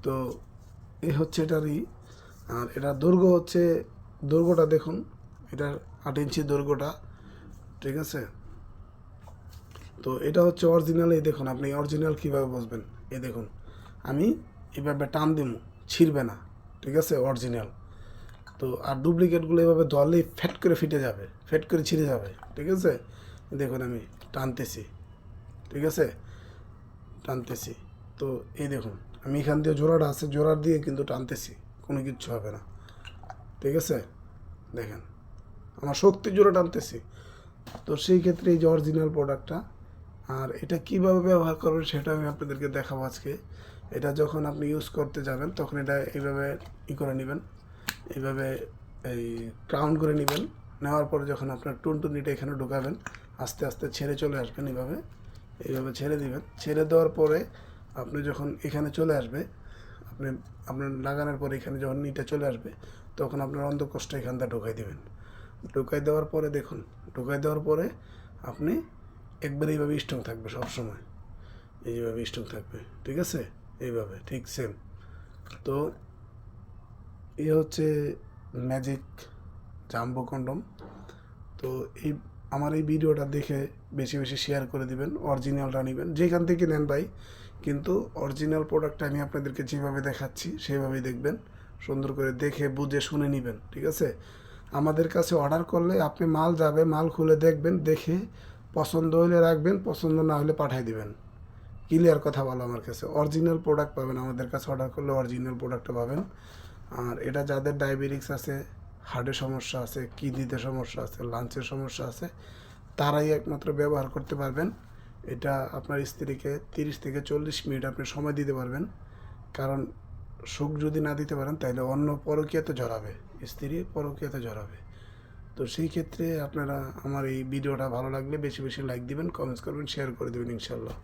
তো এই হচ্ছে এটারই। আর এটার দৈর্ঘ্য হচ্ছে, দৈর্ঘ্যটা দেখুন, এটার 8 ইঞ্চি দৈর্ঘ্যটা, ঠিক আছে। তো এটা হচ্ছে অরিজিনাল। এই দেখুন, আপনি অরিজিনাল কীভাবে বুঝবেন, এই দেখুন আমি এভাবে টান দিব, ছিঁড়বে না, ঠিক আছে, অরিজিনাল। তো আর ডুপ্লিকেটগুলো এভাবে ধরলেই ফ্যাট করে ফিটে যাবে, ফ্যাট করে ছিঁড়ে যাবে, ঠিক আছে। দেখুন আমি টানতেছি, ঠিক আছে, টানতেছি। তো এই দেখুন আমি এখান দিয়ে জোড়াটা আছে, জোড়া দিয়ে কিন্তু টানতেছি, কোনো কিচ্ছু হবে না, ঠিক আছে। দেখেন আমার শক্তি জোড়া টানতেছি। তো সেই ক্ষেত্রে এই যে অরিজিনাল প্রোডাক্টটা, আর এটা কিভাবে ব্যবহার করবেন সেটা আমি আপনাদেরকে দেখাবো আজকে। এটা যখন আপনি ইউজ করতে যাবেন তখন এটা এইভাবে করে নেবেন, এইভাবে এই ক্রাউন করে নেবেন। নেওয়ার পরে যখন আপনার টুনটুনিটা এখানে ঢোকাবেন, আস্তে আস্তে ছেড়ে চলে আসবেন, এইভাবে এইভাবে ছেড়ে দিবেন। ছেড়ে দেওয়ার পরে আপনি যখন এখানে চলে আসবে, আপনি আপনার লাগানোর পরে এখানে যখন নিটা চলে আসবে, তখন আপনার অন্ধকোষটা এখানটা ঢোকাই দেবেন। ঢোকাই দেওয়ার পরে দেখুন, ঢোকাই দেওয়ার পরে আপনি একবারে এইভাবে স্ট্রং থাকবে সবসময়, এইভাবে স্ট্রং থাকবে, ঠিক আছে, এইভাবে ঠিক সেম। তো এই হচ্ছে ম্যাজিক জাম্বো কন্ডম। তো এই আমার এই ভিডিওটা দেখে বেশি বেশি শেয়ার করে দিবেন, অরিজিনালটা নেবেন যেখান থেকে নেন ভাই, কিন্তু অরিজিনাল প্রোডাক্টটা আমি আপনাদেরকে যেভাবে দেখাচ্ছি সেভাবেই দেখবেন, সুন্দর করে দেখে বুঝে শুনে নেবেন, ঠিক আছে। আমাদের কাছে অর্ডার করলে আপনি মাল যাবে, মাল খুলে দেখবেন, দেখে পছন্দ হলে রাখবেন, পছন্দ না হলে পাঠিয়ে দিবেন। ক্লিয়ার কথা বলো, আমার কাছে অরিজিনাল প্রোডাক্ট পাবেন, আমাদের কাছে অর্ডার করলে অরিজিনাল প্রোডাক্টটা পাবেন। আর এটা যাদের ডায়াবেটিক্স আছে, হার্টের সমস্যা আছে, কিডনিতে সমস্যা আছে, লাঞ্চের সমস্যা আছে, তারাই একমাত্র ব্যবহার করতে পারবেন। এটা আপনার স্ত্রীকে 30 থেকে 40 মিনিট আপনি সময় দিতে পারবেন। কারণ সুখ যদি না দিতে পারেন তাহলে অন্য পরকীয়াতে জড়াবে, স্ত্রী পরকীয়াতে জড়াবে। তো সেই ক্ষেত্রে আপনারা আমার এই ভিডিওটা ভালো লাগলে বেশি বেশি লাইক দিবেন, কমেন্টস করবেন, শেয়ার করে দেবেন ইনশাল্লাহ।